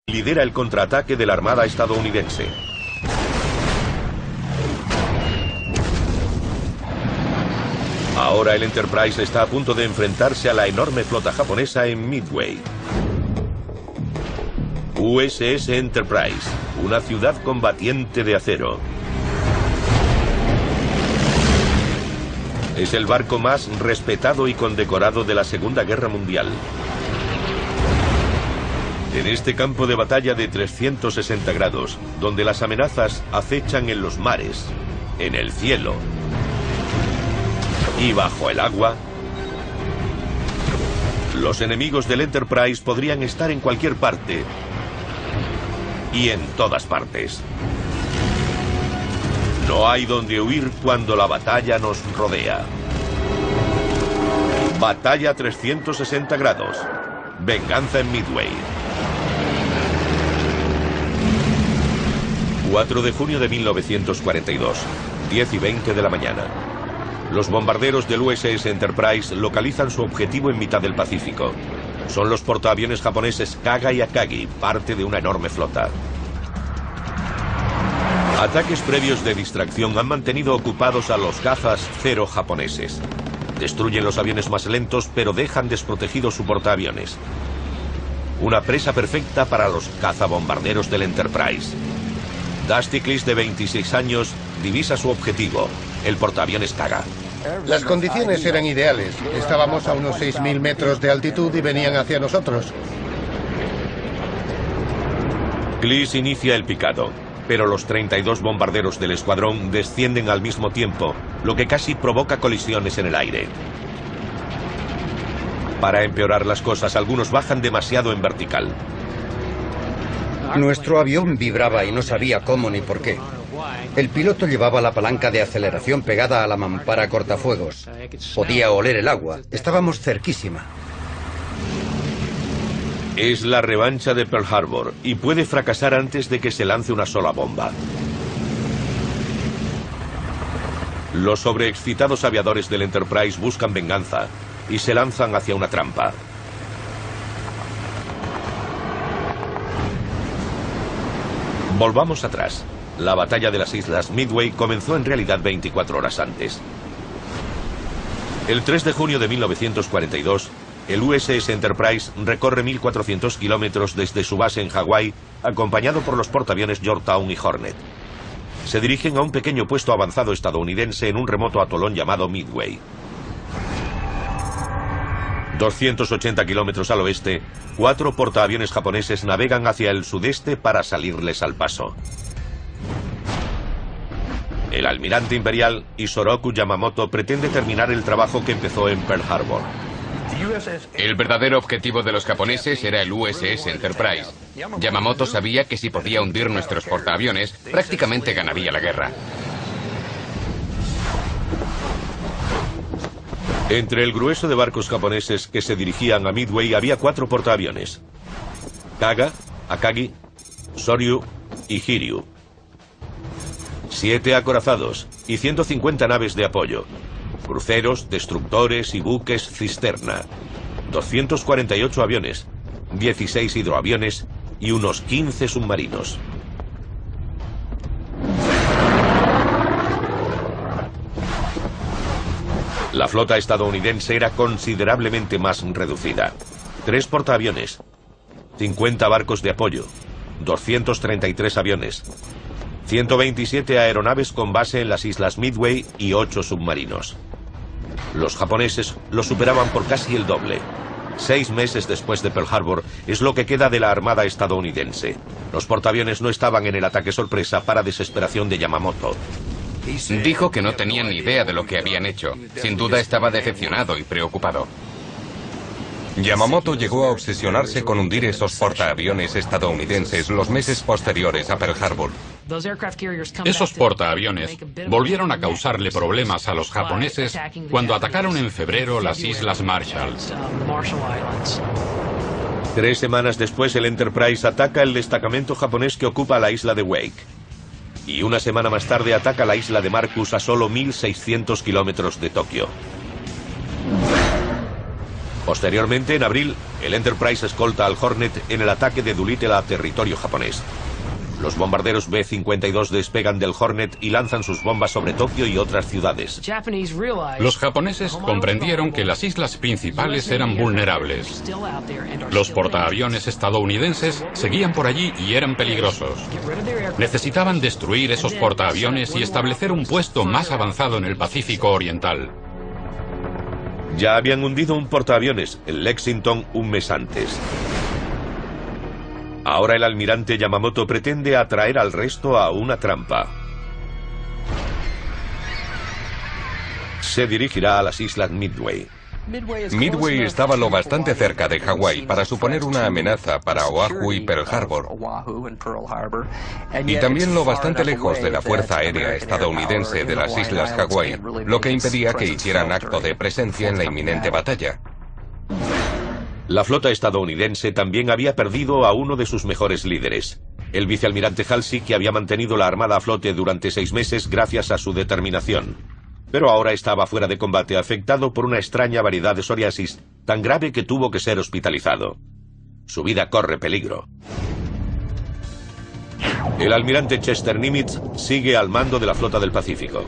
lidera el contraataque de la Armada estadounidense. Ahora el Enterprise está a punto de enfrentarse a la enorme flota japonesa en Midway. USS Enterprise, una ciudad combatiente de acero. Es el barco más respetado y condecorado de la Segunda Guerra Mundial. En este campo de batalla de 360 grados, donde las amenazas acechan en los mares, en el cielo y bajo el agua, los enemigos del Enterprise podrían estar en cualquier parte y en todas partes. No hay donde huir cuando la batalla nos rodea. Batalla 360 grados. Venganza en Midway. 4 de junio de 1942, 10:20 de la mañana. Los bombarderos del USS Enterprise localizan su objetivo en mitad del Pacífico. Son los portaaviones japoneses Kaga y Akagi, parte de una enorme flota. Ataques previos de distracción han mantenido ocupados a los cazas Zero japoneses. Destruyen los aviones más lentos, pero dejan desprotegido su portaaviones. Una presa perfecta para los cazabombarderos del Enterprise. Dusty Cliss, de 26 años, divisa su objetivo, el portaaviones Kaga. Las condiciones eran ideales. Estábamos a unos 6.000 metros de altitud y venían hacia nosotros. Cliss inicia el picado, pero los 32 bombarderos del escuadrón descienden al mismo tiempo, lo que casi provoca colisiones en el aire. Para empeorar las cosas, algunos bajan demasiado en vertical. Nuestro avión vibraba y no sabía cómo ni por qué. El piloto llevaba la palanca de aceleración pegada a la mampara cortafuegos. Podía oler el agua. Estábamos cerquísima. Es la revancha de Pearl Harbor y puede fracasar antes de que se lance una sola bomba. Los sobreexcitados aviadores del Enterprise buscan venganza y se lanzan hacia una trampa. Volvamos atrás. La batalla de las islas Midway comenzó en realidad 24 horas antes. El 3 de junio de 1942, el USS Enterprise recorre 1.400 kilómetros desde su base en Hawái, acompañado por los portaaviones Yorktown y Hornet. Se dirigen a un pequeño puesto avanzado estadounidense en un remoto atolón llamado Midway. 280 kilómetros al oeste, 4 portaaviones japoneses navegan hacia el sudeste para salirles al paso. El almirante imperial Isoroku Yamamoto pretende terminar el trabajo que empezó en Pearl Harbor. El verdadero objetivo de los japoneses era el USS Enterprise. Yamamoto sabía que si podía hundir nuestros portaaviones, prácticamente ganaría la guerra. Entre el grueso de barcos japoneses que se dirigían a Midway había 4 portaaviones: Kaga, Akagi, Soryu y Hiryu. 7 acorazados y 150 naves de apoyo, cruceros, destructores y buques cisterna, 248 aviones, 16 hidroaviones y unos 15 submarinos. La flota estadounidense era considerablemente más reducida. 3 portaaviones, 50 barcos de apoyo, 233 aviones, 127 aeronaves con base en las islas Midway y 8 submarinos. Los japoneses lo superaban por casi el doble. 6 meses después de Pearl Harbor es lo que queda de la Armada estadounidense. Los portaaviones no estaban en el ataque sorpresa para desesperación de Yamamoto. Dijo que no tenían ni idea de lo que habían hecho. Sin duda estaba decepcionado y preocupado. Yamamoto llegó a obsesionarse con hundir esos portaaviones estadounidenses los meses posteriores a Pearl Harbor. Esos portaaviones volvieron a causarle problemas a los japoneses cuando atacaron en febrero las Islas Marshall. 3 semanas después, el Enterprise ataca el destacamento japonés que ocupa la isla de Wake. Y una semana más tarde ataca la isla de Marcus a solo 1.600 kilómetros de Tokio. Posteriormente, en abril, el Enterprise escolta al Hornet en el ataque de Doolittle a territorio japonés. Los bombarderos B-52 despegan del Hornet y lanzan sus bombas sobre Tokio y otras ciudades. Los japoneses comprendieron que las islas principales eran vulnerables. Los portaaviones estadounidenses seguían por allí y eran peligrosos. Necesitaban destruir esos portaaviones y establecer un puesto más avanzado en el Pacífico Oriental. Ya habían hundido un portaaviones, el Lexington, un mes antes. Ahora el almirante Yamamoto pretende atraer al resto a una trampa. Se dirigirá a las islas Midway. Midway estaba lo bastante cerca de Hawái para suponer una amenaza para Oahu y Pearl Harbor. Y también lo bastante lejos de la Fuerza Aérea estadounidense de las Islas Hawái, lo que impedía que hicieran acto de presencia en la inminente batalla. La flota estadounidense también había perdido a uno de sus mejores líderes, el vicealmirante Halsey, que había mantenido la armada a flote durante 6 meses gracias a su determinación. Pero ahora estaba fuera de combate, afectado por una extraña variedad de psoriasis tan grave que tuvo que ser hospitalizado. Su vida corre peligro. El almirante Chester Nimitz sigue al mando de la flota del Pacífico.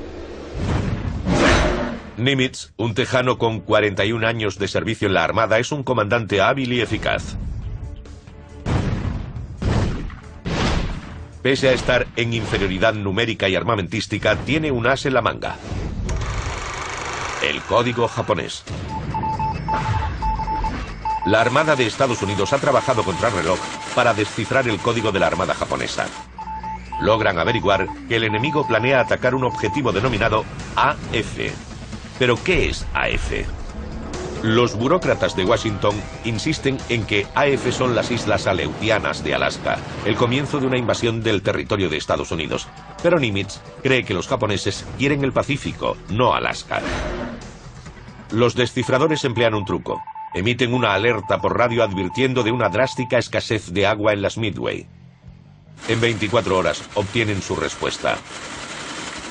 Nimitz, un tejano con 41 años de servicio en la Armada, es un comandante hábil y eficaz. Pese a estar en inferioridad numérica y armamentística, tiene un as en la manga: el código japonés. La Armada de Estados Unidos ha trabajado contra reloj para descifrar el código de la Armada japonesa. Logran averiguar que el enemigo planea atacar un objetivo denominado AF. ¿Pero qué es AF? Los burócratas de Washington insisten en que AF son las islas Aleutianas de Alaska, el comienzo de una invasión del territorio de Estados Unidos. Pero Nimitz cree que los japoneses quieren el Pacífico, no Alaska. Los descifradores emplean un truco. Emiten una alerta por radio advirtiendo de una drástica escasez de agua en las Midway. En 24 horas obtienen su respuesta.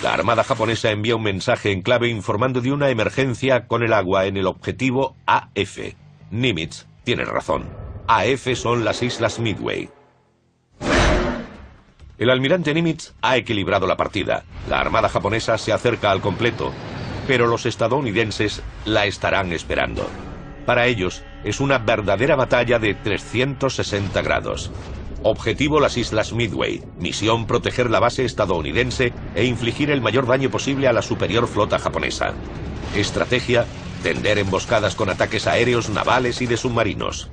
La Armada japonesa envía un mensaje en clave informando de una emergencia con el agua en el objetivo AF. Nimitz tiene razón. AF son las islas Midway. El almirante Nimitz ha equilibrado la partida. La Armada japonesa se acerca al completo, pero los estadounidenses la estarán esperando. Para ellos es una verdadera batalla de 360 grados. Objetivo: las islas Midway. Misión: proteger la base estadounidense e infligir el mayor daño posible a la superior flota japonesa. Estrategia: tender emboscadas con ataques aéreos, navales y de submarinos.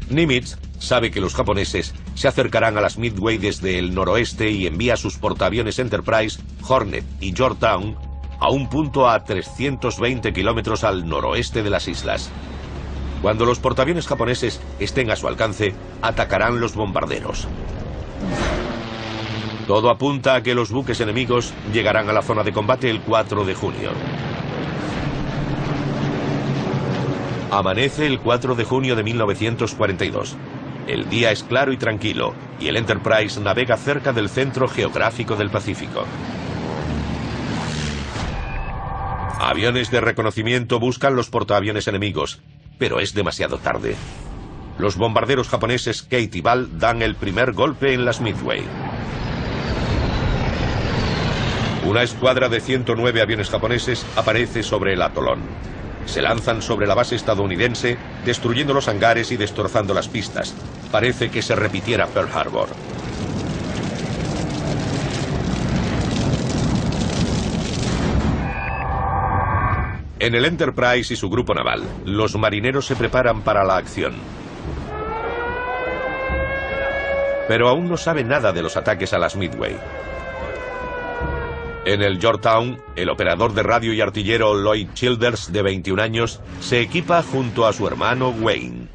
Nimitz sabe que los japoneses se acercarán a las Midway desde el noroeste y envía sus portaaviones Enterprise, Hornet y Yorktown a un punto a 320 kilómetros al noroeste de las islas. Cuando los portaaviones japoneses estén a su alcance, atacarán los bombarderos. Todo apunta a que los buques enemigos llegarán a la zona de combate el 4 de junio. Amanece el 4 de junio de 1942. El día es claro y tranquilo, y el Enterprise navega cerca del centro geográfico del Pacífico. Aviones de reconocimiento buscan los portaaviones enemigos, pero es demasiado tarde. Los bombarderos japoneses Kate y Ball dan el primer golpe en las Midway. Una escuadra de 109 aviones japoneses aparece sobre el atolón. Se lanzan sobre la base estadounidense, destruyendo los hangares y destrozando las pistas. Parece que se repitiera Pearl Harbor. En el Enterprise y su grupo naval, los marineros se preparan para la acción. Pero aún no saben nada de los ataques a las Midway. En el Yorktown, el operador de radio y artillero Lloyd Childers, de 21 años, se equipa junto a su hermano Wayne.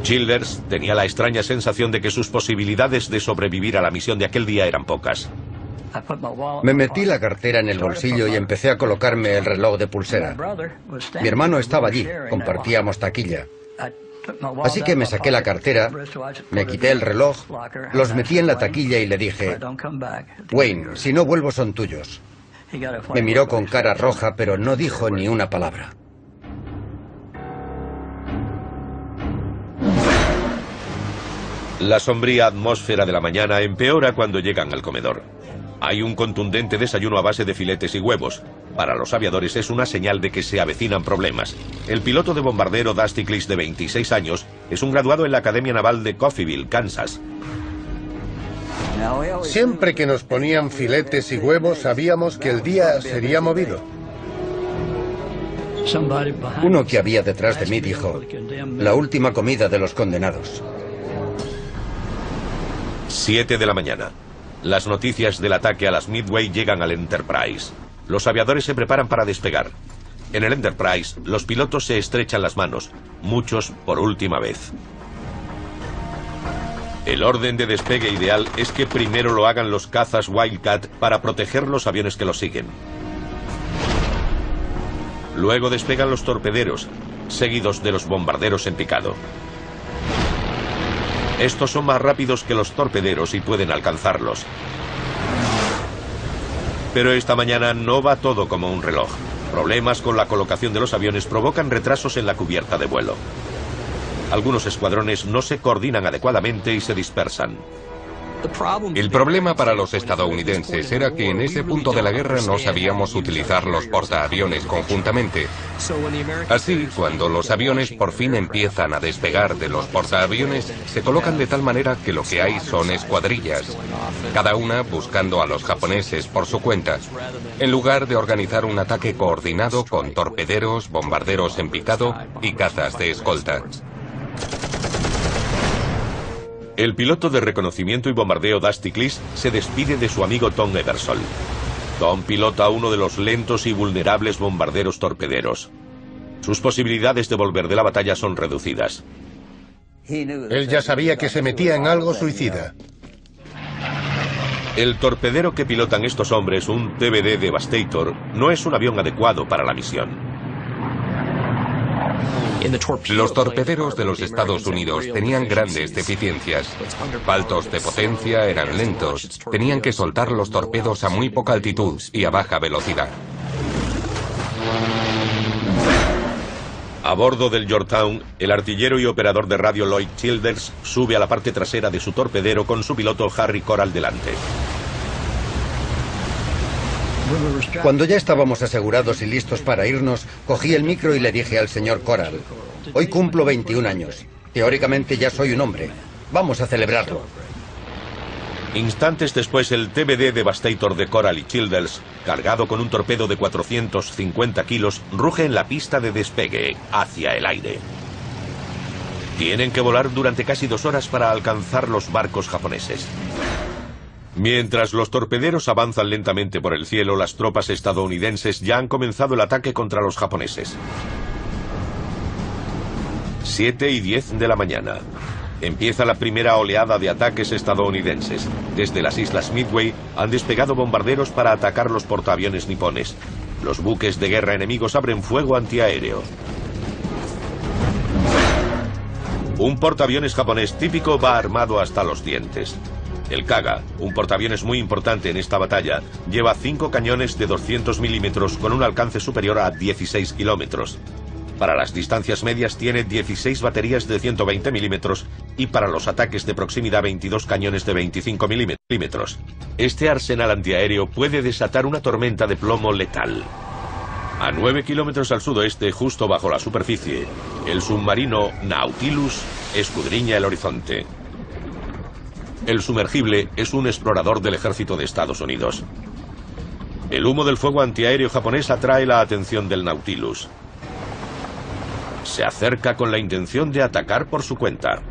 Childers tenía la extraña sensación de que sus posibilidades de sobrevivir a la misión de aquel día eran pocas. Me metí la cartera en el bolsillo y empecé a colocarme el reloj de pulsera. Mi hermano estaba allí, compartíamos taquilla. Así que me saqué la cartera, me quité el reloj, los metí en la taquilla y le dije: Wayne, si no vuelvo son tuyos. Me miró con cara roja, pero no dijo ni una palabra. La sombría atmósfera de la mañana empeora cuando llegan al comedor. Hay un contundente desayuno a base de filetes y huevos. Para los aviadores es una señal de que se avecinan problemas. El piloto de bombardero Dusty Cliss, de 26 años, es un graduado en la Academia Naval de Coffeyville, Kansas. Siempre que nos ponían filetes y huevos sabíamos que el día sería movido. Uno que había detrás de mí dijo: la última comida de los condenados. 7 de la mañana. Las noticias del ataque a las Midway llegan al Enterprise. Los aviadores se preparan para despegar. En el Enterprise, los pilotos se estrechan las manos, muchos por última vez. El orden de despegue ideal es que primero lo hagan los cazas Wildcat para proteger los aviones que los siguen. Luego despegan los torpederos, seguidos de los bombarderos en picado. Estos son más rápidos que los torpederos y pueden alcanzarlos. Pero esta mañana no va todo como un reloj. Problemas con la colocación de los aviones provocan retrasos en la cubierta de vuelo. Algunos escuadrones no se coordinan adecuadamente y se dispersan. El problema para los estadounidenses era que en ese punto de la guerra no sabíamos utilizar los portaaviones conjuntamente. Así, cuando los aviones por fin empiezan a despegar de los portaaviones, se colocan de tal manera que lo que hay son escuadrillas, cada una buscando a los japoneses por su cuenta, en lugar de organizar un ataque coordinado con torpederos, bombarderos en picado y cazas de escolta. El piloto de reconocimiento y bombardeo Dusty Cliss se despide de su amigo Tom Eversole. Tom pilota uno de los lentos y vulnerables bombarderos torpederos. Sus posibilidades de volver de la batalla son reducidas. Él ya sabía que se metía en algo suicida. El torpedero que pilotan estos hombres, un TBD Devastator, no es un avión adecuado para la misión. Los torpederos de los Estados Unidos tenían grandes deficiencias. Faltos de potencia, eran lentos, tenían que soltar los torpedos a muy poca altitud y a baja velocidad. A bordo del Yorktown, el artillero y operador de radio Lloyd Childers sube a la parte trasera de su torpedero con su piloto Harry Coral delante. Cuando ya estábamos asegurados y listos para irnos, cogí el micro y le dije al señor Coral: hoy cumplo 21 años. Teóricamente ya soy un hombre. Vamos a celebrarlo. Instantes después, el TBD Devastator de Coral y Childers, cargado con un torpedo de 450 kilos, ruge en la pista de despegue hacia el aire. Tienen que volar durante casi 2 horas para alcanzar los barcos japoneses. Mientras los torpederos avanzan lentamente por el cielo, las tropas estadounidenses ya han comenzado el ataque contra los japoneses. 7:10 de la mañana. Empieza la primera oleada de ataques estadounidenses. Desde las islas Midway han despegado bombarderos para atacar los portaaviones nipones. Los buques de guerra enemigos abren fuego antiaéreo. Un portaaviones japonés típico va armado hasta los dientes. El Kaga, un portaaviones muy importante en esta batalla, lleva 5 cañones de 200 milímetros con un alcance superior a 16 kilómetros. Para las distancias medias tiene 16 baterías de 120 milímetros y para los ataques de proximidad 22 cañones de 25 milímetros. Este arsenal antiaéreo puede desatar una tormenta de plomo letal. A 9 kilómetros al sudoeste, justo bajo la superficie, el submarino Nautilus escudriña el horizonte. El sumergible es un explorador del ejército de Estados Unidos. El humo del fuego antiaéreo japonés atrae la atención del Nautilus. Se acerca con la intención de atacar por su cuenta.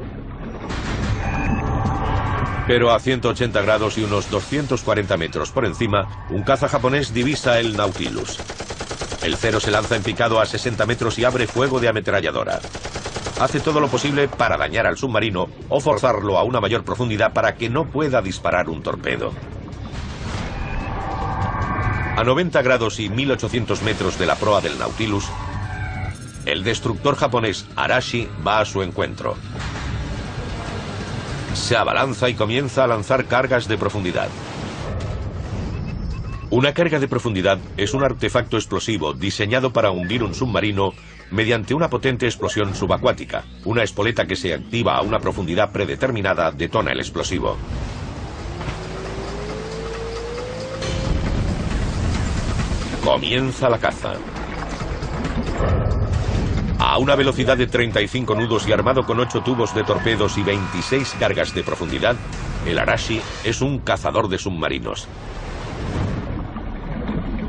Pero a 180 grados y unos 240 metros por encima, un caza japonés divisa el Nautilus. El Cero se lanza en picado a 60 metros y abre fuego de ametralladora. Hace todo lo posible para dañar al submarino o forzarlo a una mayor profundidad para que no pueda disparar un torpedo. A 90 grados y 1800 metros de la proa del Nautilus, el destructor japonés Arashi va a su encuentro. Se abalanza y comienza a lanzar cargas de profundidad. Una carga de profundidad es un artefacto explosivo diseñado para hundir un submarino mediante una potente explosión subacuática. Una espoleta que se activa a una profundidad predeterminada detona el explosivo. Comienza la caza. A una velocidad de 35 nudos y armado con 8 tubos de torpedos y 26 cargas de profundidad, el Arashi es un cazador de submarinos.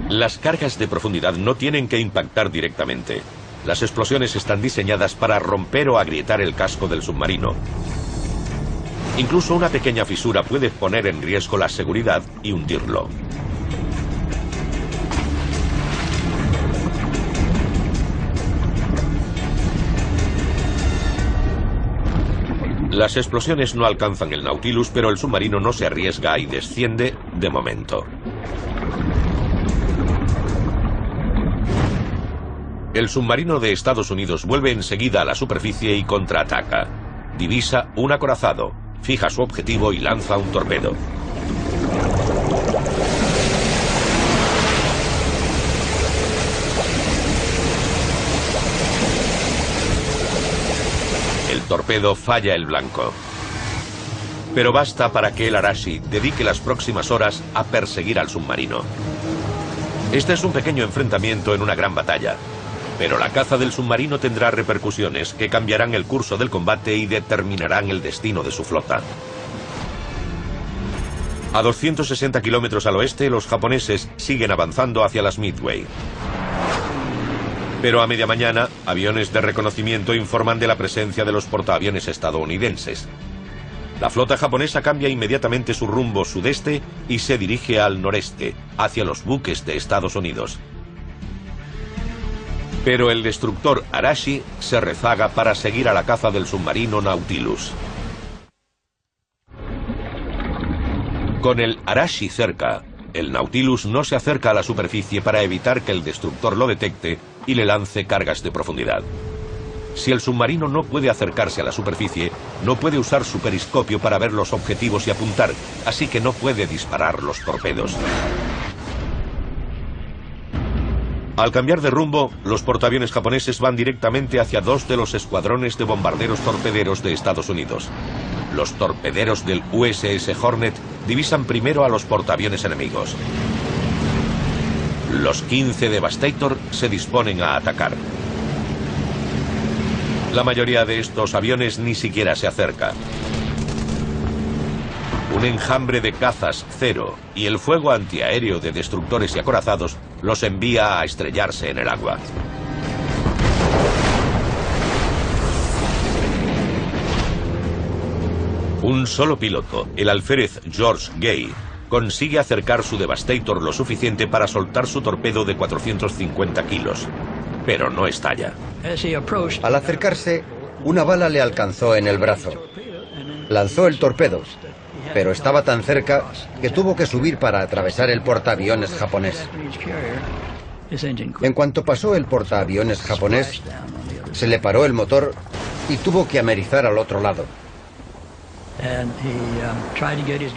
Las cargas de profundidad no tienen que impactar directamente. Las explosiones están diseñadas para romper o agrietar el casco del submarino. Incluso una pequeña fisura puede poner en riesgo la seguridad y hundirlo. Las explosiones no alcanzan el Nautilus, pero el submarino no se arriesga y desciende de momento. El submarino de Estados Unidos vuelve enseguida a la superficie y contraataca. Divisa un acorazado, fija su objetivo y lanza un torpedo. El torpedo falla el blanco. Pero basta para que el Arashi dedique las próximas horas a perseguir al submarino. Este es un pequeño enfrentamiento en una gran batalla. Pero la caza del submarino tendrá repercusiones que cambiarán el curso del combate y determinarán el destino de su flota. A 260 kilómetros al oeste, los japoneses siguen avanzando hacia las Midway. Pero a media mañana, aviones de reconocimiento informan de la presencia de los portaaviones estadounidenses. La flota japonesa cambia inmediatamente su rumbo sudeste y se dirige al noreste, hacia los buques de Estados Unidos. Pero el destructor Arashi se rezaga para seguir a la caza del submarino Nautilus. Con el Arashi cerca, el Nautilus no se acerca a la superficie para evitar que el destructor lo detecte y le lance cargas de profundidad. Si el submarino no puede acercarse a la superficie, no puede usar su periscopio para ver los objetivos y apuntar, así que no puede disparar los torpedos. Al cambiar de rumbo, los portaaviones japoneses van directamente hacia dos de los escuadrones de bombarderos torpederos de Estados Unidos. Los torpederos del USS Hornet divisan primero a los portaaviones enemigos. Los 15 Devastator se disponen a atacar. La mayoría de estos aviones ni siquiera se acerca. Un enjambre de cazas Cero y el fuego antiaéreo de destructores y acorazados los envía a estrellarse en el agua. Un solo piloto, el alférez George Gay, consigue acercar su Devastator lo suficiente para soltar su torpedo de 450 kilos, pero no estalla. Al acercarse, una bala le alcanzó en el brazo. Lanzó el torpedo, pero estaba tan cerca que tuvo que subir para atravesar el portaaviones japonés. En cuanto pasó el portaaviones japonés, se le paró el motor y tuvo que amerizar al otro lado.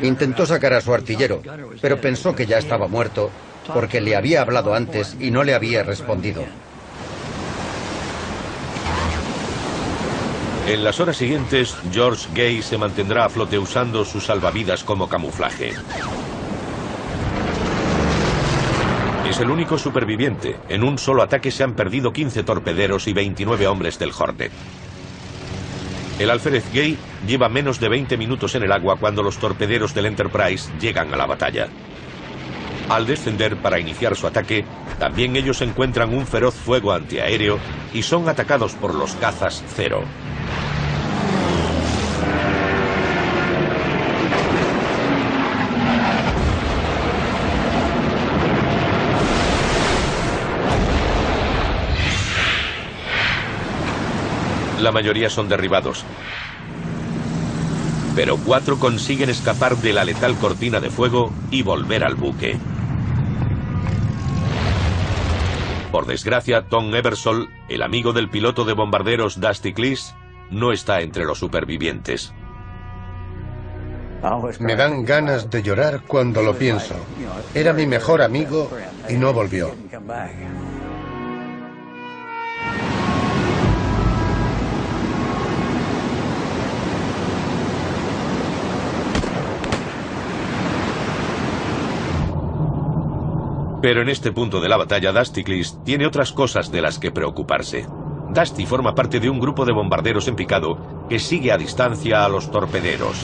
Intentó sacar a su artillero, pero pensó que ya estaba muerto porque le había hablado antes y no le había respondido. En las horas siguientes, George Gay se mantendrá a flote usando sus salvavidas como camuflaje. Es el único superviviente. En un solo ataque se han perdido 15 torpederos y 29 hombres del Hornet. El alférez Gay lleva menos de 20 minutos en el agua cuando los torpederos del Enterprise llegan a la batalla. Al descender para iniciar su ataque, también ellos encuentran un feroz fuego antiaéreo y son atacados por los cazas Cero. La mayoría son derribados, pero 4 consiguen escapar de la letal cortina de fuego y volver al buque. Por desgracia, Tom Eversole, el amigo del piloto de bombarderos Dusty Cleese, no está entre los supervivientes. Me dan ganas de llorar cuando lo pienso. Era mi mejor amigo y no volvió. Pero en este punto de la batalla, Dusty Cliss tiene otras cosas de las que preocuparse. Dusty forma parte de un grupo de bombarderos en picado que sigue a distancia a los torpederos.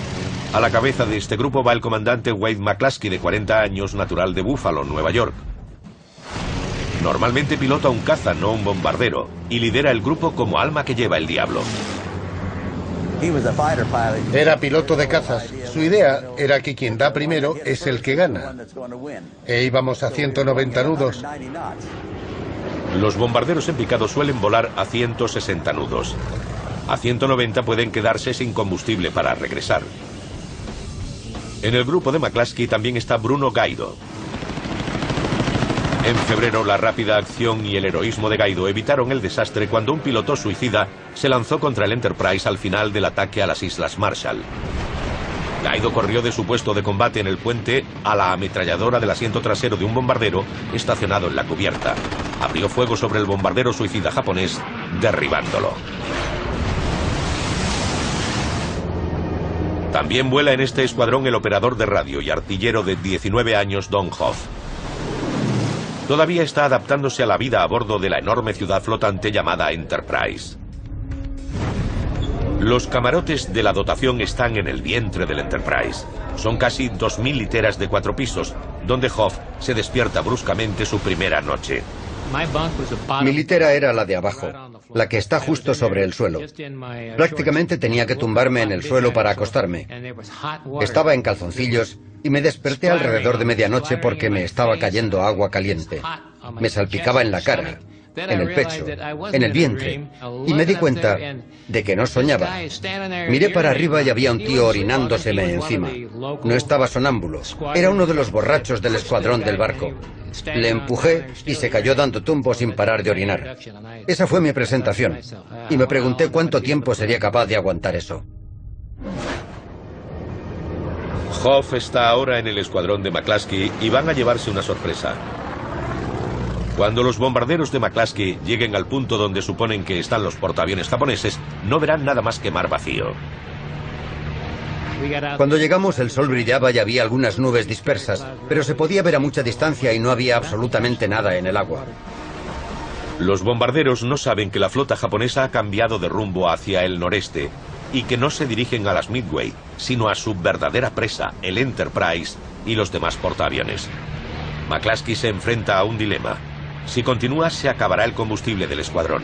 A la cabeza de este grupo va el comandante Wade McCluskey, de 40 años, natural de Buffalo, Nueva York. Normalmente pilota un caza, no un bombardero, y lidera el grupo como alma que lleva el diablo. Era piloto de cazas. Su idea era que quien da primero es el que gana. E íbamos a 190 nudos. Los bombarderos en picado suelen volar a 160 nudos. A 190 pueden quedarse sin combustible para regresar. En el grupo de McCluskey también está Bruno Gaido. En febrero, la rápida acción y el heroísmo de Gaido evitaron el desastre cuando un piloto suicida se lanzó contra el Enterprise al final del ataque a las Islas Marshall. Gaido corrió de su puesto de combate en el puente a la ametralladora del asiento trasero de un bombardero estacionado en la cubierta. Abrió fuego sobre el bombardero suicida japonés, derribándolo. También vuela en este escuadrón el operador de radio y artillero de 19 años Don Hoff. Todavía está adaptándose a la vida a bordo de la enorme ciudad flotante llamada Enterprise. Los camarotes de la dotación están en el vientre del Enterprise. Son casi 2000 literas de 4 pisos, donde Hoff se despierta bruscamente su primera noche. Mi litera era la de abajo, la que está justo sobre el suelo. Prácticamente tenía que tumbarme en el suelo para acostarme. Estaba en calzoncillos y me desperté alrededor de medianoche porque me estaba cayendo agua caliente. Me salpicaba en la cara, en el pecho, en el vientre, y me di cuenta de que no soñaba. Miré para arriba y había un tío orinándoseme encima. No estaba sonámbulo, era uno de los borrachos del escuadrón del barco. Le empujé y se cayó dando tumbos sin parar de orinar. Esa fue mi presentación, y me pregunté cuánto tiempo sería capaz de aguantar eso. Hoff está ahora en el escuadrón de McCluskey y van a llevarse una sorpresa. Cuando los bombarderos de McCluskey lleguen al punto donde suponen que están los portaaviones japoneses, no verán nada más que mar vacío. Cuando llegamos, el sol brillaba y había algunas nubes dispersas, pero se podía ver a mucha distancia y no había absolutamente nada en el agua. Los bombarderos no saben que la flota japonesa ha cambiado de rumbo hacia el noreste y que no se dirigen a las Midway, sino a su verdadera presa, el Enterprise y los demás portaaviones. McCluskey se enfrenta a un dilema. Si continúa, se acabará el combustible del escuadrón.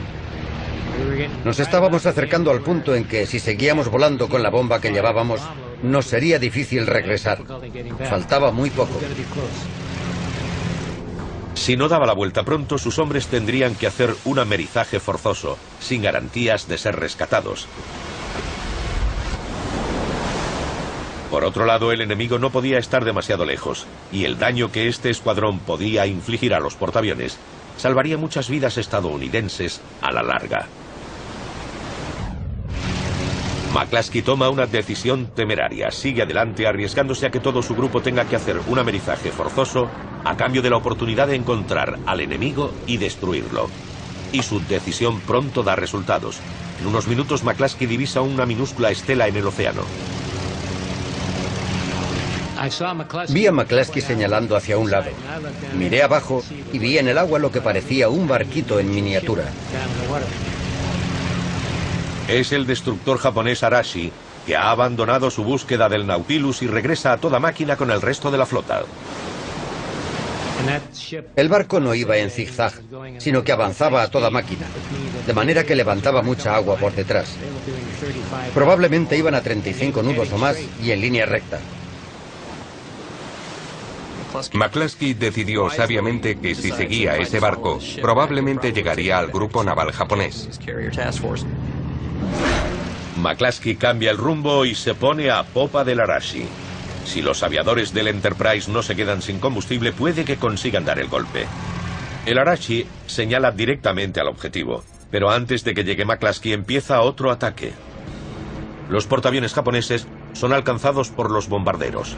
Nos estábamos acercando al punto en que, si seguíamos volando con la bomba que llevábamos, nos sería difícil regresar. Faltaba muy poco. Si no daba la vuelta pronto, sus hombres tendrían que hacer un amerizaje forzoso, sin garantías de ser rescatados. Por otro lado, el enemigo no podía estar demasiado lejos, y el daño que este escuadrón podía infligir a los portaaviones salvaría muchas vidas estadounidenses a la larga. McCluskey toma una decisión temeraria, sigue adelante arriesgándose a que todo su grupo tenga que hacer un amerizaje forzoso a cambio de la oportunidad de encontrar al enemigo y destruirlo. Y su decisión pronto da resultados. En unos minutos McCluskey divisa una minúscula estela en el océano. Vi a McCluskey señalando hacia un lado. Miré abajo y vi en el agua lo que parecía un barquito en miniatura. Es el destructor japonés Arashi, que ha abandonado su búsqueda del Nautilus y regresa a toda máquina con el resto de la flota. El barco no iba en zigzag, sino que avanzaba a toda máquina, de manera que levantaba mucha agua por detrás. Probablemente iban a 35 nudos o más y en línea recta. McCluskey decidió sabiamente que si seguía ese barco, probablemente llegaría al grupo naval japonés. McCluskey cambia el rumbo y se pone a popa del Arashi. Si los aviadores del Enterprise no se quedan sin combustible, puede que consigan dar el golpe. El Arashi señala directamente al objetivo, pero antes de que llegue McCluskey empieza otro ataque. Los portaaviones japoneses son alcanzados por los bombarderos.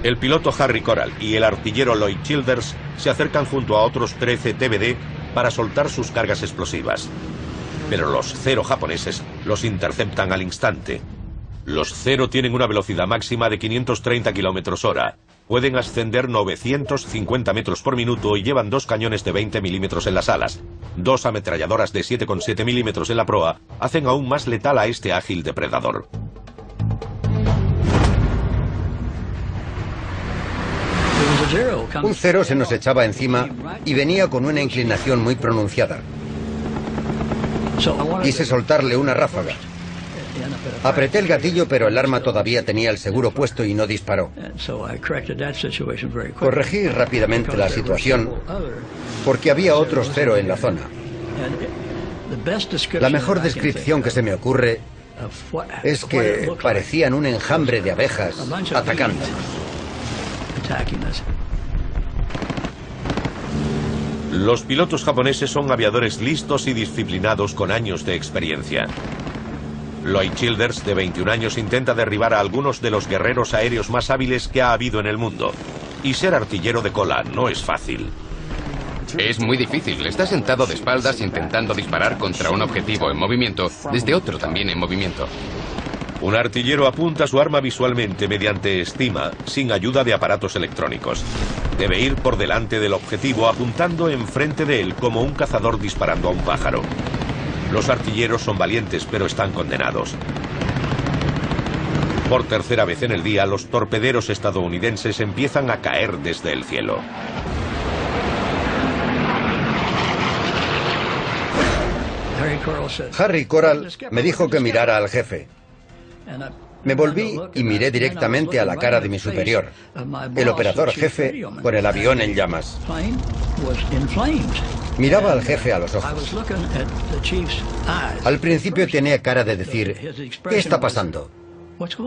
El piloto Harry Coral y el artillero Lloyd Childers se acercan junto a otros 13 TBD para soltar sus cargas explosivas. Pero los Zero japoneses los interceptan al instante. Los Zero tienen una velocidad máxima de 530 km/h. Pueden ascender 950 metros por minuto y llevan 2 cañones de 20 milímetros en las alas. 2 ametralladoras de 7,7 milímetros en la proa hacen aún más letal a este ágil depredador. Un Zero se nos echaba encima y venía con una inclinación muy pronunciada. Quise soltarle una ráfaga. Apreté el gatillo, pero el arma todavía tenía el seguro puesto y no disparó. Corregí rápidamente la situación porque había otros Zero en la zona. La mejor descripción que se me ocurre es que parecían un enjambre de abejas atacándonos. Los pilotos japoneses son aviadores listos y disciplinados con años de experiencia. Lloyd Childers, de 21 años, intenta derribar a algunos de los guerreros aéreos más hábiles que ha habido en el mundo. Y ser artillero de cola no es fácil. Es muy difícil. Está sentado de espaldas intentando disparar contra un objetivo en movimiento, desde otro también en movimiento. Un artillero apunta su arma visualmente mediante estima, sin ayuda de aparatos electrónicos. Debe ir por delante del objetivo apuntando enfrente de él como un cazador disparando a un pájaro. Los artilleros son valientes, pero están condenados. Por tercera vez en el día, los torpederos estadounidenses empiezan a caer desde el cielo. Harry Coral me dijo que mirara al jefe. Me volví y miré directamente a la cara de mi superior, el operador jefe con el avión en llamas. Miraba al jefe a los ojos. Al principio tenía cara de decir, ¿qué está pasando?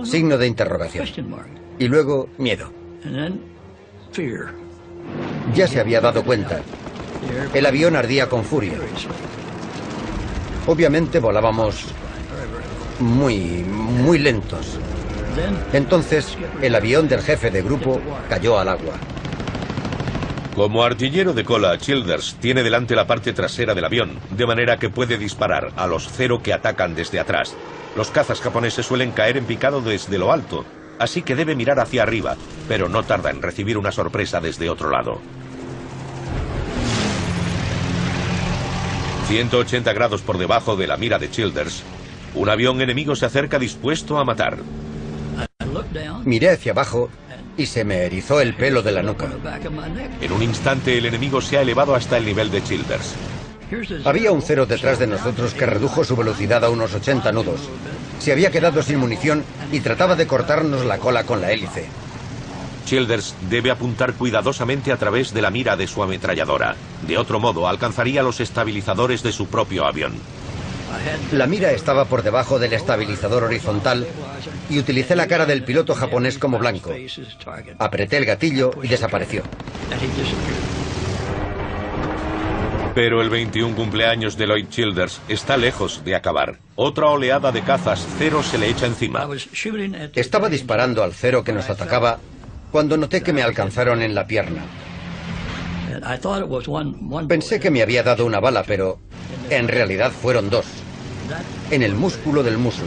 Signo de interrogación. Y luego, miedo. Ya se había dado cuenta. El avión ardía con furia. Obviamente volábamos muy lentos. Entonces, el avión del jefe de grupo cayó al agua. Como artillero de cola, Childers tiene delante la parte trasera del avión, de manera que puede disparar a los Zero que atacan desde atrás. Los cazas japoneses suelen caer en picado desde lo alto, así que debe mirar hacia arriba, pero no tarda en recibir una sorpresa desde otro lado. 180 grados por debajo de la mira de Childers, un avión enemigo se acerca dispuesto a matar. Miré hacia abajo y se me erizó el pelo de la nuca. En un instante el enemigo se ha elevado hasta el nivel de Childers. Había un Zero detrás de nosotros que redujo su velocidad a unos 80 nudos. Se había quedado sin munición y trataba de cortarnos la cola con la hélice. Childers debe apuntar cuidadosamente a través de la mira de su ametralladora. De otro modo, alcanzaría los estabilizadores de su propio avión. La mira estaba por debajo del estabilizador horizontal y utilicé la cara del piloto japonés como blanco. Apreté el gatillo y desapareció. Pero el 21 cumpleaños de Lloyd Childers está lejos de acabar. Otra oleada de cazas Zero se le echa encima. Estaba disparando al Zero que nos atacaba cuando noté que me alcanzaron en la pierna. Pensé que me había dado una bala, pero en realidad fueron 2. En el músculo del muslo.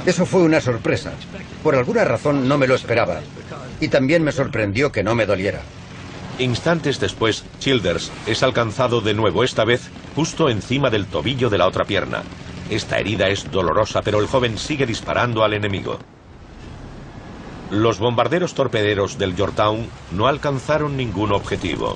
Eso fue una sorpresa. Por alguna razón no me lo esperaba. Y también me sorprendió que no me doliera. Instantes después, Childers es alcanzado de nuevo, esta vez justo encima del tobillo de la otra pierna. Esta herida es dolorosa, pero el joven sigue disparando al enemigo. Los bombarderos torpederos del Yorktown no alcanzaron ningún objetivo.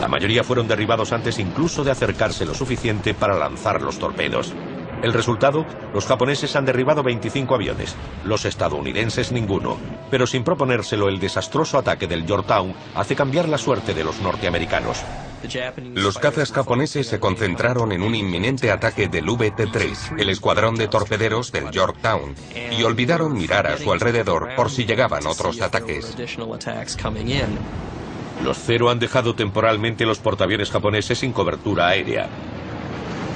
La mayoría fueron derribados antes incluso de acercarse lo suficiente para lanzar los torpedos. El resultado, los japoneses han derribado 25 aviones, los estadounidenses ninguno. Pero sin proponérselo, el desastroso ataque del Yorktown hace cambiar la suerte de los norteamericanos. Los cazas japoneses se concentraron en un inminente ataque del VT-3, el escuadrón de torpederos del Yorktown, y olvidaron mirar a su alrededor por si llegaban otros ataques. Los Zero han dejado temporalmente los portaaviones japoneses sin cobertura aérea.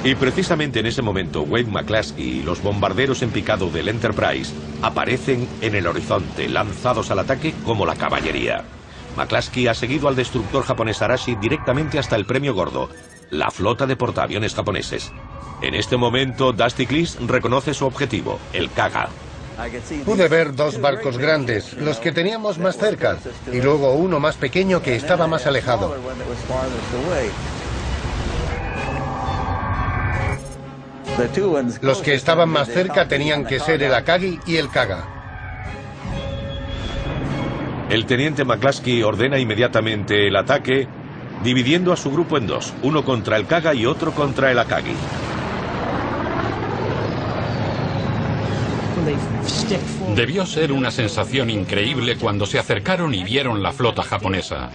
Y precisamente en ese momento, Wade McCluskey y los bombarderos en picado del Enterprise aparecen en el horizonte, lanzados al ataque como la caballería. McCluskey ha seguido al destructor japonés Arashi directamente hasta el premio gordo, la flota de portaaviones japoneses. En este momento, Dusty Cleese reconoce su objetivo, el Kaga. Pude ver dos barcos grandes, los que teníamos más cerca, y luego uno más pequeño que estaba más alejado. Los que estaban más cerca tenían que ser el Akagi y el Kaga. El teniente McCluskey ordena inmediatamente el ataque, dividiendo a su grupo en dos, uno contra el Kaga y otro contra el Akagi. Debió ser una sensación increíble cuando se acercaron y vieron la flota japonesa.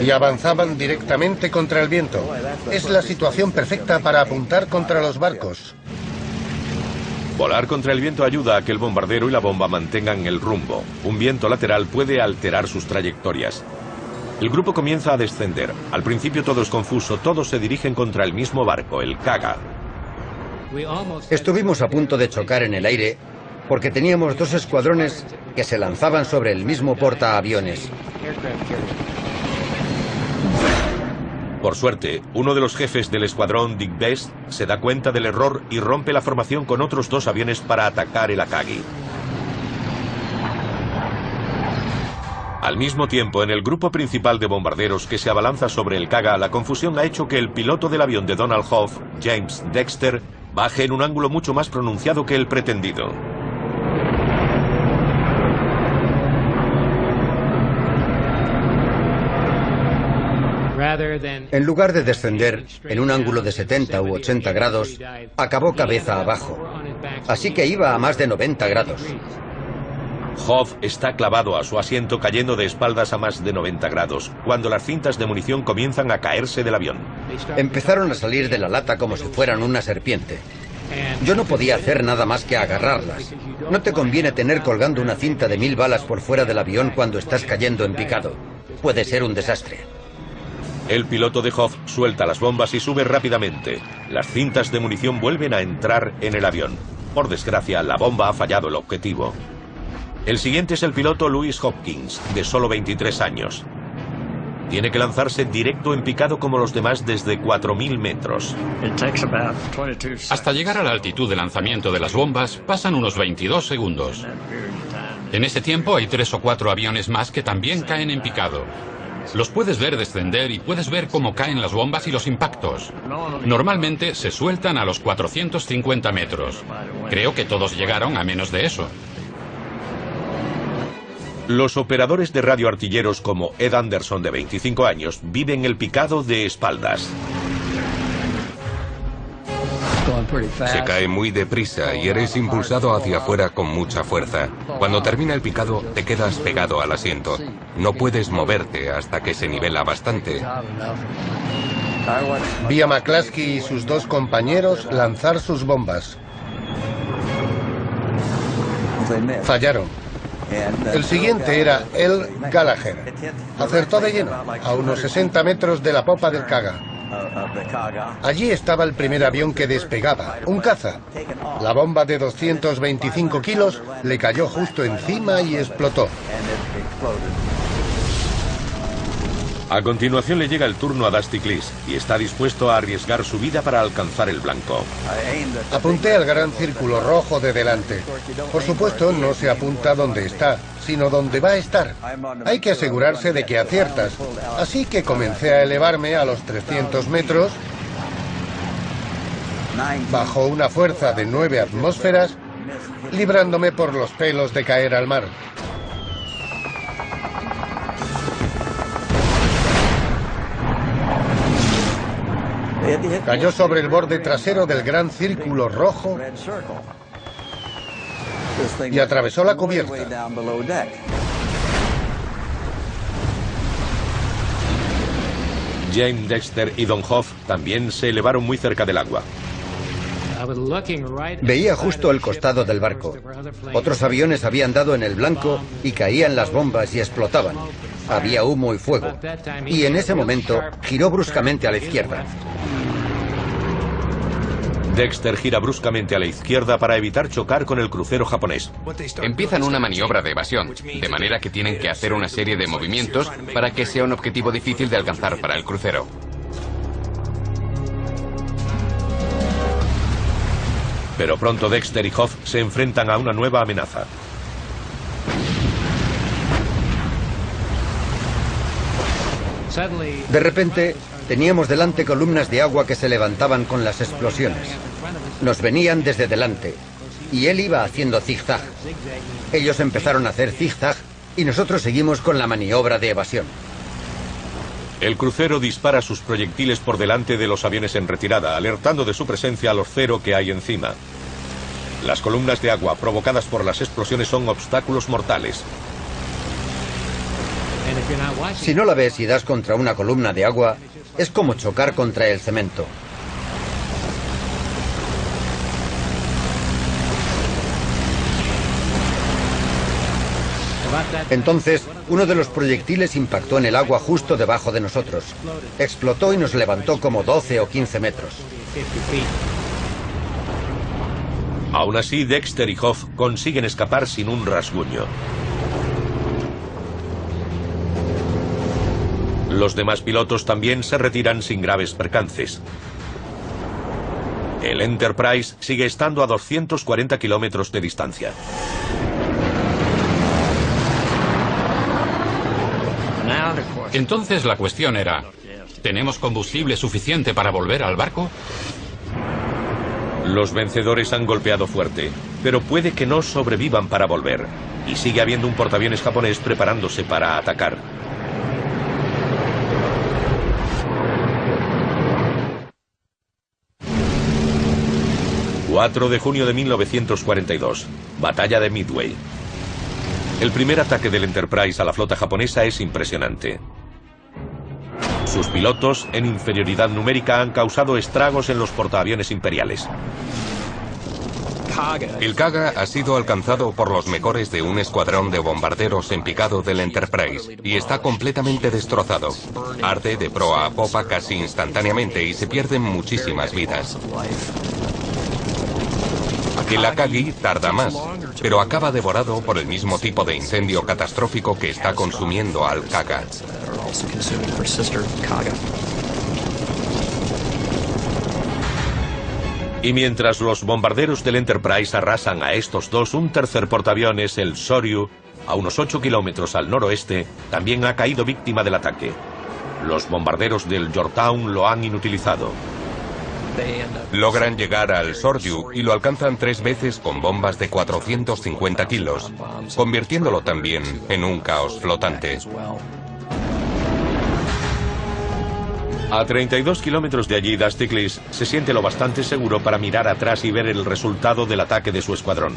Y avanzaban directamente contra el viento. Es la situación perfecta para apuntar contra los barcos. Volar contra el viento ayuda a que el bombardero y la bomba mantengan el rumbo. Un viento lateral puede alterar sus trayectorias. El grupo comienza a descender. Al principio todo es confuso, todos se dirigen contra el mismo barco, el Kaga. Estuvimos a punto de chocar en el aire porque teníamos dos escuadrones que se lanzaban sobre el mismo portaaviones. Por suerte, uno de los jefes del escuadrón, Dick Best, se da cuenta del error y rompe la formación con otros dos aviones para atacar el Akagi. Al mismo tiempo, en el grupo principal de bombarderos que se abalanza sobre el Kaga, la confusión ha hecho que el piloto del avión de Donald Hoff, James Dexter, baje en un ángulo mucho más pronunciado que el pretendido. En lugar de descender en un ángulo de 70 u 80 grados, acabó cabeza abajo. Así que iba a más de 90 grados. Hoff está clavado a su asiento cayendo de espaldas a más de 90 grados, cuando las cintas de munición comienzan a caerse del avión. Empezaron a salir de la lata como si fueran una serpiente. Yo no podía hacer nada más que agarrarlas. No te conviene tener colgando una cinta de 1000 balas por fuera del avión cuando estás cayendo en picado. Puede ser un desastre. El piloto de Hoff suelta las bombas y sube rápidamente. Las cintas de munición vuelven a entrar en el avión. Por desgracia, la bomba ha fallado el objetivo. El siguiente es el piloto Louis Hopkins, de solo 23 años. Tiene que lanzarse directo en picado como los demás desde 4000 metros. Hasta llegar a la altitud de lanzamiento de las bombas, pasan unos 22 segundos. En ese tiempo hay 3 o 4 aviones más que también caen en picado. Los puedes ver descender y puedes ver cómo caen las bombas y los impactos. Normalmente se sueltan a los 450 metros. Creo que todos llegaron a menos de eso. Los operadores de radioartilleros como Ed Anderson, de 25 años, viven el picado de espaldas. Se cae muy deprisa y eres impulsado hacia afuera con mucha fuerza. Cuando termina el picado, te quedas pegado al asiento. No puedes moverte hasta que se nivela bastante. Vi a McCluskey y sus dos compañeros lanzar sus bombas. Fallaron. El siguiente era El Gallagher. Acertó de lleno, a unos 60 metros de la popa del Kaga. Allí estaba el primer avión que despegaba, un caza. La bomba de 225 kilos le cayó justo encima y explotó. A continuación le llega el turno a Dusty Cleese y está dispuesto a arriesgar su vida para alcanzar el blanco. Apunté al gran círculo rojo de delante. Por supuesto, no se apunta donde está, sino donde va a estar. Hay que asegurarse de que aciertas. Así que comencé a elevarme a los 300 metros, bajo una fuerza de 9 atmósferas, librándome por los pelos de caer al mar. Cayó sobre el borde trasero del gran círculo rojo y atravesó la cubierta. James Dexter y Don Hoff también se elevaron muy cerca del agua. Veía justo el costado del barco. Otros aviones habían dado en el blanco y caían las bombas y explotaban. había humo y fuego, y en ese momento giró bruscamente a la izquierda. Dexter gira bruscamente a la izquierda para evitar chocar con el crucero japonés. Empiezan una maniobra de evasión, de manera que tienen que hacer una serie de movimientos para que sea un objetivo difícil de alcanzar para el crucero. Pero pronto Dexter y Hoff se enfrentan a una nueva amenaza. De repente, teníamos delante columnas de agua que se levantaban con las explosiones. Nos venían desde delante, y él iba haciendo zigzag. Ellos empezaron a hacer zigzag, y nosotros seguimos con la maniobra de evasión. El crucero dispara sus proyectiles por delante de los aviones en retirada, alertando de su presencia a los Zero que hay encima. Las columnas de agua provocadas por las explosiones son obstáculos mortales. Si no la ves y das contra una columna de agua, es como chocar contra el cemento. Entonces, uno de los proyectiles impactó en el agua justo debajo de nosotros. Explotó y nos levantó como 12 o 15 metros. Aún así, Dexter y Hoff consiguen escapar sin un rasguño. Los demás pilotos también se retiran sin graves percances. El Enterprise sigue estando a 240 kilómetros de distancia. Entonces la cuestión era, ¿tenemos combustible suficiente para volver al barco? Los vencedores han golpeado fuerte, pero puede que no sobrevivan para volver. Y sigue habiendo un portaaviones japonés preparándose para atacar. ...4 de junio de 1942... Batalla de Midway. El primer ataque del Enterprise a la flota japonesa es impresionante. Sus pilotos, en inferioridad numérica, han causado estragos en los portaaviones imperiales. El Kaga ha sido alcanzado por los mejores de un escuadrón de bombarderos en picado del Enterprise y está completamente destrozado. Arde de proa a popa casi instantáneamente y se pierden muchísimas vidas. El Akagi tarda más, pero acaba devorado por el mismo tipo de incendio catastrófico que está consumiendo al Kaga. Y mientras los bombarderos del Enterprise arrasan a estos dos, un tercer portaaviones, el Soryu, a unos 8 kilómetros al noroeste, también ha caído víctima del ataque. Los bombarderos del Yorktown lo han inutilizado. Logran llegar al Soryu y lo alcanzan 3 veces con bombas de 450 kilos, convirtiéndolo también en un caos flotante. A 32 kilómetros de allí, Dusty Cliss se siente lo bastante seguro para mirar atrás y ver el resultado del ataque de su escuadrón.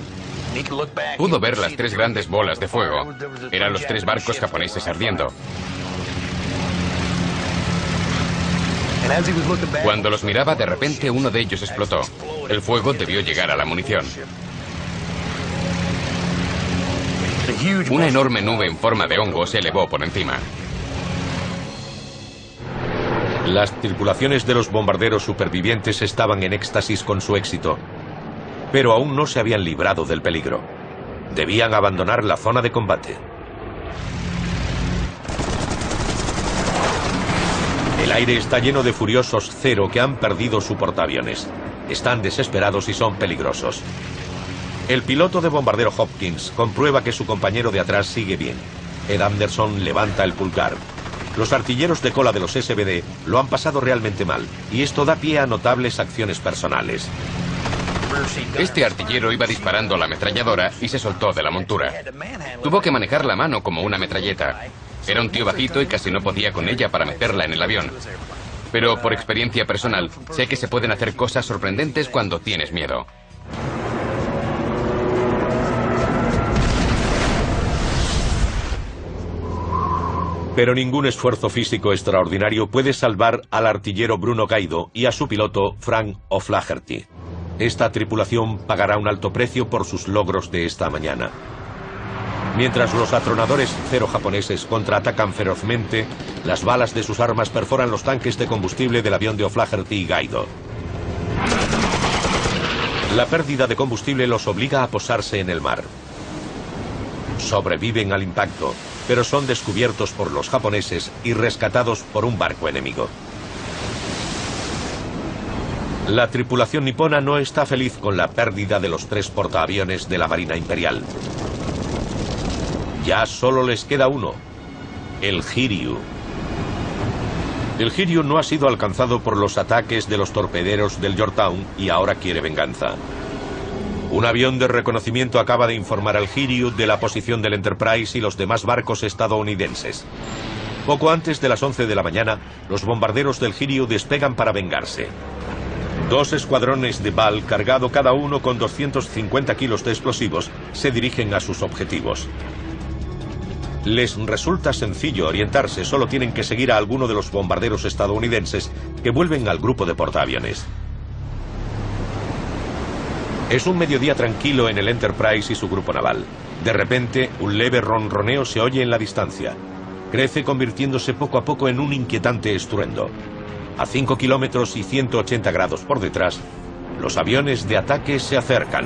Pudo ver las 3 grandes bolas de fuego. Eran los 3 barcos japoneses ardiendo. Cuando los miraba, de repente uno de ellos explotó. El fuego debió llegar a la munición. Una enorme nube en forma de hongo se elevó por encima. Las tripulaciones de los bombarderos supervivientes estaban en éxtasis con su éxito, pero aún no se habían librado del peligro. Debían abandonar la zona de combate. El aire está lleno de furiosos Zero que han perdido su portaaviones. Están desesperados y son peligrosos. El piloto de bombardero Hopkins comprueba que su compañero de atrás sigue bien. Ed Anderson levanta el pulgar. Los artilleros de cola de los SBD lo han pasado realmente mal, y esto da pie a notables acciones personales. Este artillero iba disparando la ametralladora y se soltó de la montura. Tuvo que manejar la mano como una metralleta. Era un tío bajito y casi no podía con ella para meterla en el avión. Pero por experiencia personal, sé que se pueden hacer cosas sorprendentes cuando tienes miedo. Pero ningún esfuerzo físico extraordinario puede salvar al artillero Bruno Gaido y a su piloto Frank O'Flaherty. Esta tripulación pagará un alto precio por sus logros de esta mañana. Mientras los atronadores Zero japoneses contraatacan ferozmente, las balas de sus armas perforan los tanques de combustible del avión de O'Flaherty y Gaido. La pérdida de combustible los obliga a posarse en el mar. Sobreviven al impacto, pero son descubiertos por los japoneses y rescatados por un barco enemigo. La tripulación nipona no está feliz con la pérdida de los 3 portaaviones de la Marina Imperial. Ya solo les queda uno, el Hiryu. El Hiryu no ha sido alcanzado por los ataques de los torpederos del Yorktown y ahora quiere venganza. Un avión de reconocimiento acaba de informar al Hiryu de la posición del Enterprise y los demás barcos estadounidenses. Poco antes de las 11 de la mañana, los bombarderos del Hiryu despegan para vengarse. 2 escuadrones de BAL, cargado cada uno con 250 kilos de explosivos, se dirigen a sus objetivos. Les resulta sencillo orientarse, solo tienen que seguir a alguno de los bombarderos estadounidenses que vuelven al grupo de portaaviones. Es un mediodía tranquilo en el Enterprise y su grupo naval. De repente, un leve ronroneo se oye en la distancia. Crece convirtiéndose poco a poco en un inquietante estruendo. A 5 kilómetros y 180 grados por detrás, los aviones de ataque se acercan.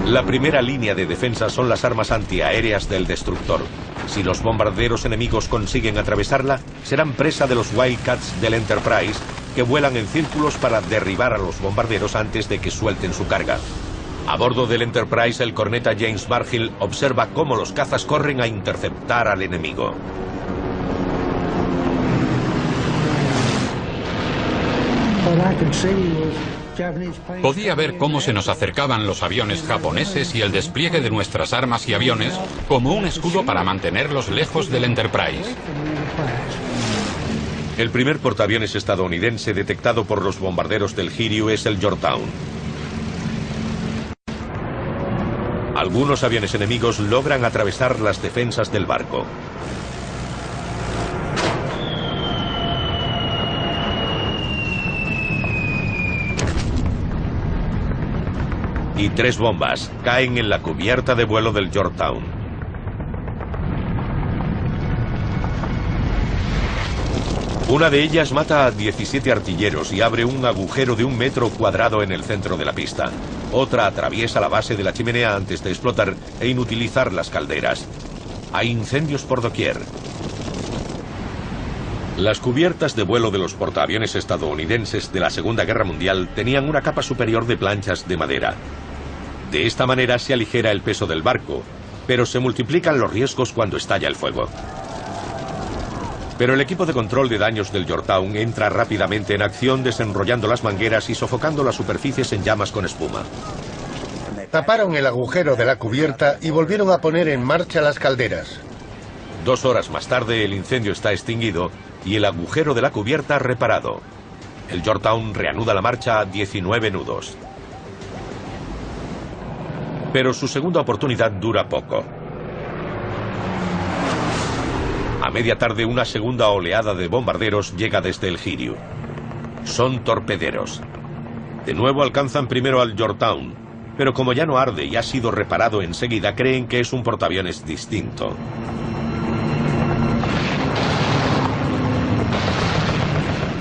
La primera línea de defensa son las armas antiaéreas del destructor. Si los bombarderos enemigos consiguen atravesarla, serán presa de los Wildcats del Enterprise, que vuelan en círculos para derribar a los bombarderos antes de que suelten su carga. A bordo del Enterprise, el corneta James Barhill observa cómo los cazas corren a interceptar al enemigo. Podía ver cómo se nos acercaban los aviones japoneses y el despliegue de nuestras armas y aviones como un escudo para mantenerlos lejos del Enterprise. El primer portaaviones estadounidense detectado por los bombarderos del Hiryu es el Yorktown. Algunos aviones enemigos logran atravesar las defensas del barco. Y 3 bombas caen en la cubierta de vuelo del Yorktown. Una de ellas mata a 17 artilleros y abre un agujero de 1 metro cuadrado en el centro de la pista. Otra atraviesa la base de la chimenea antes de explotar e inutilizar las calderas. Hay incendios por doquier. Las cubiertas de vuelo de los portaaviones estadounidenses de la Segunda Guerra Mundial tenían una capa superior de planchas de madera. De esta manera se aligera el peso del barco, pero se multiplican los riesgos cuando estalla el fuego. Pero el equipo de control de daños del Yorktown entra rápidamente en acción, desenrollando las mangueras y sofocando las superficies en llamas con espuma. Taparon el agujero de la cubierta y volvieron a poner en marcha las calderas. 2 horas más tarde el incendio está extinguido y el agujero de la cubierta reparado. El Yorktown reanuda la marcha a 19 nudos. Pero su segunda oportunidad dura poco. A media tarde una segunda oleada de bombarderos llega desde el Hiryu. Son torpederos. De nuevo alcanzan primero al Yorktown, pero como ya no arde y ha sido reparado enseguida, creen que es un portaaviones distinto.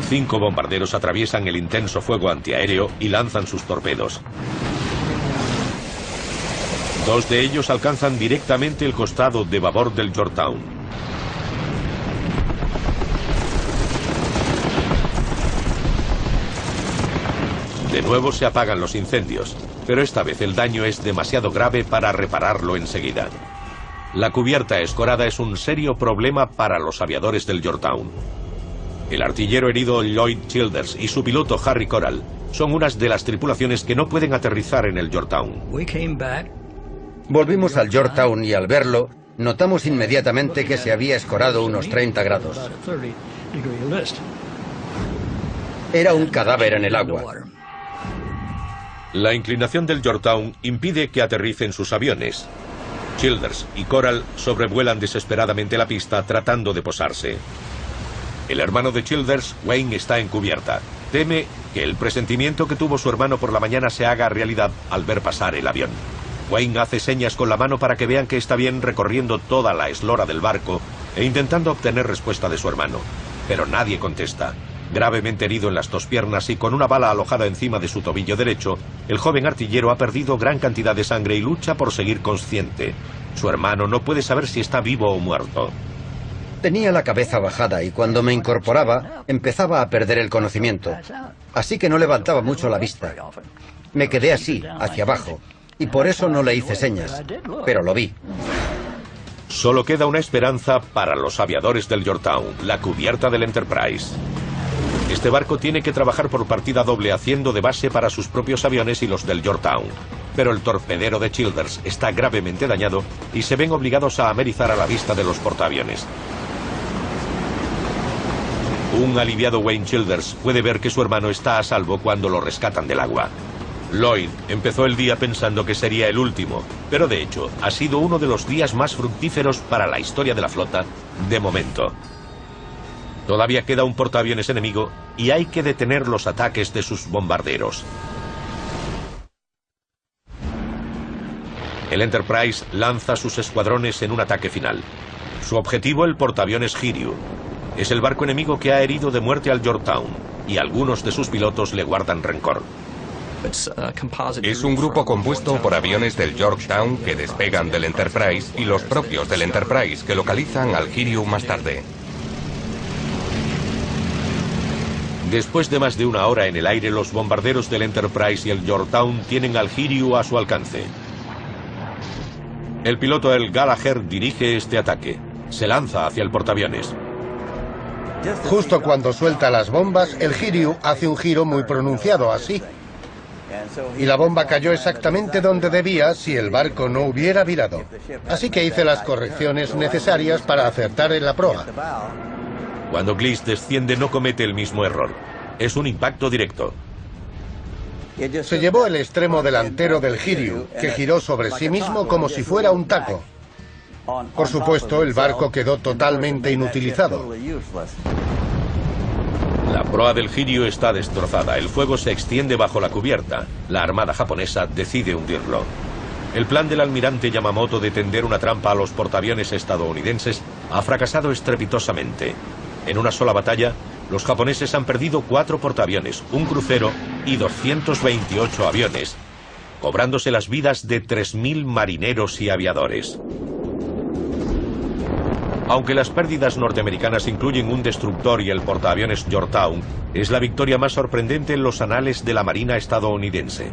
Cinco bombarderos atraviesan el intenso fuego antiaéreo y lanzan sus torpedos. 2 de ellos alcanzan directamente el costado de babor del Yorktown. De nuevo se apagan los incendios, pero esta vez el daño es demasiado grave para repararlo enseguida. La cubierta escorada es un serio problema para los aviadores del Yorktown. El artillero herido Lloyd Childers y su piloto Harry Coral son unas de las tripulaciones que no pueden aterrizar en el Yorktown. Volvimos al Yorktown y al verlo, notamos inmediatamente que se había escorado unos 30 grados. Era un cadáver en el agua. La inclinación del Yorktown impide que aterricen sus aviones. Childers y Coral sobrevuelan desesperadamente la pista tratando de posarse. El hermano de Childers, Wayne, está en cubierta. Teme que el presentimiento que tuvo su hermano por la mañana se haga realidad al ver pasar el avión. Wayne hace señas con la mano para que vean que está bien, recorriendo toda la eslora del barco e intentando obtener respuesta de su hermano. Pero nadie contesta. Gravemente herido en las dos piernas y con una bala alojada encima de su tobillo derecho, el joven artillero ha perdido gran cantidad de sangre y lucha por seguir consciente. Su hermano no puede saber si está vivo o muerto. Tenía la cabeza bajada y cuando me incorporaba empezaba a perder el conocimiento, así que no levantaba mucho la vista. Me quedé así, hacia abajo, y por eso no le hice señas, pero lo vi. Solo queda una esperanza para los aviadores del Yorktown, la cubierta del Enterprise. Este barco tiene que trabajar por partida doble haciendo de base para sus propios aviones y los del Yorktown. Pero el torpedero de Childers está gravemente dañado y se ven obligados a amerizar a la vista de los portaaviones. Un aliviado Wayne Childers puede ver que su hermano está a salvo cuando lo rescatan del agua. Lloyd empezó el día pensando que sería el último, pero de hecho ha sido uno de los días más fructíferos para la historia de la flota, de momento. Todavía queda un portaaviones enemigo y hay que detener los ataques de sus bombarderos. El Enterprise lanza sus escuadrones en un ataque final. Su objetivo, el portaaviones Hiryu. Es el barco enemigo que ha herido de muerte al Yorktown, y algunos de sus pilotos le guardan rencor. Es un grupo compuesto por aviones del Yorktown que despegan del Enterprise y los propios del Enterprise que localizan al Hiryu más tarde. Después de más de una hora en el aire, los bombarderos del Enterprise y el Yorktown tienen al Hiryu a su alcance. El piloto El Gallagher dirige este ataque. Se lanza hacia el portaaviones. Justo cuando suelta las bombas, el Hiryu hace un giro muy pronunciado, así. Y la bomba cayó exactamente donde debía si el barco no hubiera virado. Así que hice las correcciones necesarias para acertar en la proa. Cuando Gliss desciende no comete el mismo error. Es un impacto directo. Se llevó el extremo delantero del Hiryu, que giró sobre sí mismo como si fuera un taco. Por supuesto, el barco quedó totalmente inutilizado. La proa del Hiryu está destrozada. El fuego se extiende bajo la cubierta. La armada japonesa decide hundirlo. El plan del almirante Yamamoto de tender una trampa a los portaaviones estadounidenses ha fracasado estrepitosamente. En una sola batalla, los japoneses han perdido 4 portaaviones, un crucero y 228 aviones, cobrándose las vidas de 3.000 marineros y aviadores. Aunque las pérdidas norteamericanas incluyen un destructor y el portaaviones Yorktown, es la victoria más sorprendente en los anales de la Marina estadounidense.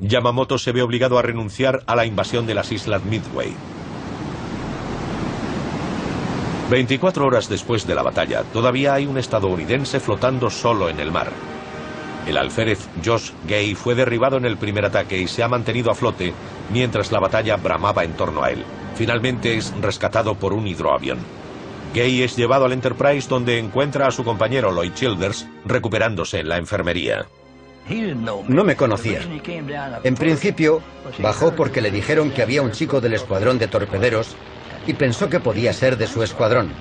Yamamoto se ve obligado a renunciar a la invasión de las islas Midway. 24 horas después de la batalla, todavía hay un estadounidense flotando solo en el mar. El alférez Josh Gay fue derribado en el primer ataque y se ha mantenido a flote mientras la batalla bramaba en torno a él. Finalmente es rescatado por un hidroavión. Gay es llevado al Enterprise, donde encuentra a su compañero Lloyd Childers recuperándose en la enfermería. No me conocía. En principio, bajó porque le dijeron que había un chico del escuadrón de torpederos y pensó que podía ser de su escuadrón.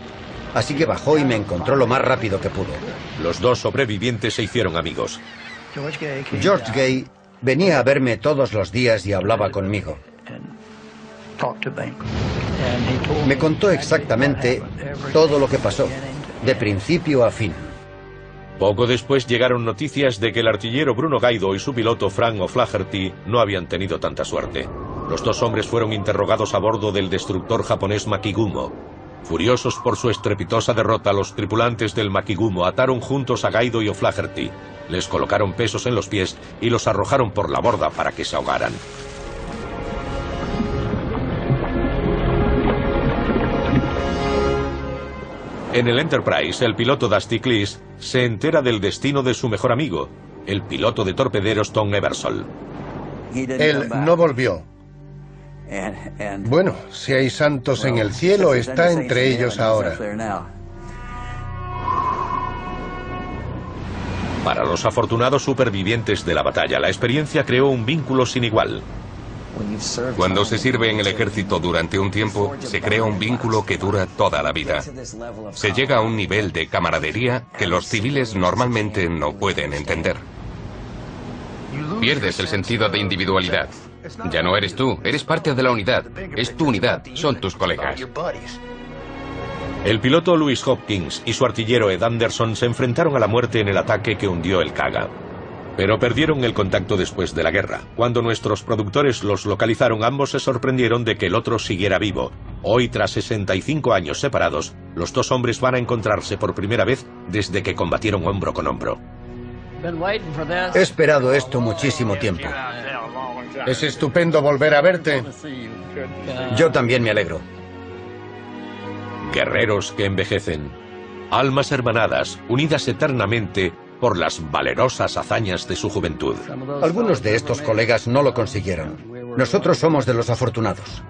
Así que bajó y me encontró lo más rápido que pudo. Los dos sobrevivientes se hicieron amigos. George Gay venía a verme todos los días y hablaba conmigo. Me contó exactamente todo lo que pasó, de principio a fin. Poco después llegaron noticias de que el artillero Bruno Gaido y su piloto Frank O'Flaherty no habían tenido tanta suerte. Los dos hombres fueron interrogados a bordo del destructor japonés Makigumo. Furiosos por su estrepitosa derrota, los tripulantes del Makigumo ataron juntos a Gaido y O'Flaherty, les colocaron pesos en los pies y los arrojaron por la borda para que se ahogaran. En el Enterprise, el piloto Dusty Gliss se entera del destino de su mejor amigo, el piloto de torpederos Tom Eversole. Él no volvió. Bueno, si hay santos en el cielo, está entre ellos ahora. Para los afortunados supervivientes de la batalla, la experiencia creó un vínculo sin igual. Cuando se sirve en el ejército durante un tiempo, se crea un vínculo que dura toda la vida. Se llega a un nivel de camaradería que los civiles normalmente no pueden entender. Pierdes el sentido de individualidad. Ya no eres tú, eres parte de la unidad. Es tu unidad, son tus colegas. El piloto Louis Hopkins y su artillero Ed Anderson se enfrentaron a la muerte en el ataque que hundió el Kaga. Pero perdieron el contacto después de la guerra. Cuando nuestros productores los localizaron, ambos se sorprendieron de que el otro siguiera vivo. Hoy, tras 65 años separados, los dos hombres van a encontrarse por primera vez desde que combatieron hombro con hombro. He esperado esto muchísimo tiempo. Es estupendo volver a verte. Yo también me alegro. Guerreros que envejecen. Almas hermanadas, unidas eternamente por las valerosas hazañas de su juventud. Algunos de estos colegas no lo consiguieron. Nosotros somos de los afortunados.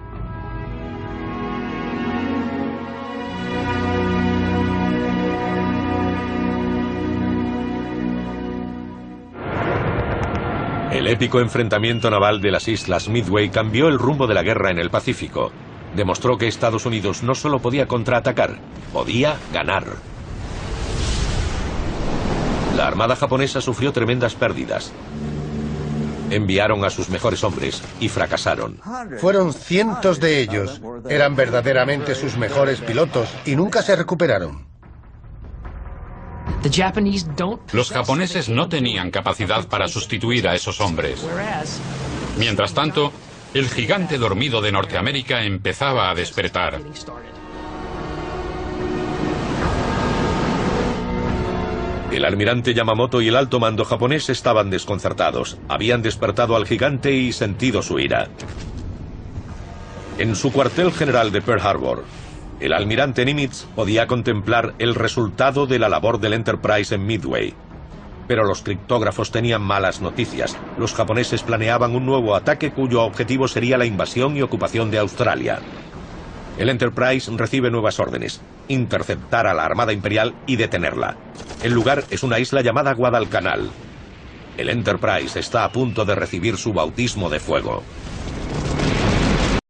El épico enfrentamiento naval de las islas Midway cambió el rumbo de la guerra en el Pacífico. Demostró que Estados Unidos no solo podía contraatacar, podía ganar. La armada japonesa sufrió tremendas pérdidas. Enviaron a sus mejores hombres y fracasaron. Fueron cientos de ellos. Eran verdaderamente sus mejores pilotos y nunca se recuperaron. Los japoneses no tenían capacidad para sustituir a esos hombres. Mientras tanto, el gigante dormido de Norteamérica empezaba a despertar. El almirante Yamamoto y el alto mando japonés estaban desconcertados. Habían despertado al gigante y sentido su ira. En su cuartel general de Pearl Harbor, el almirante Nimitz podía contemplar el resultado de la labor del Enterprise en Midway. Pero los criptógrafos tenían malas noticias. Los japoneses planeaban un nuevo ataque cuyo objetivo sería la invasión y ocupación de Australia. El Enterprise recibe nuevas órdenes: interceptar a la Armada Imperial y detenerla. El lugar es una isla llamada Guadalcanal. El Enterprise está a punto de recibir su bautismo de fuego.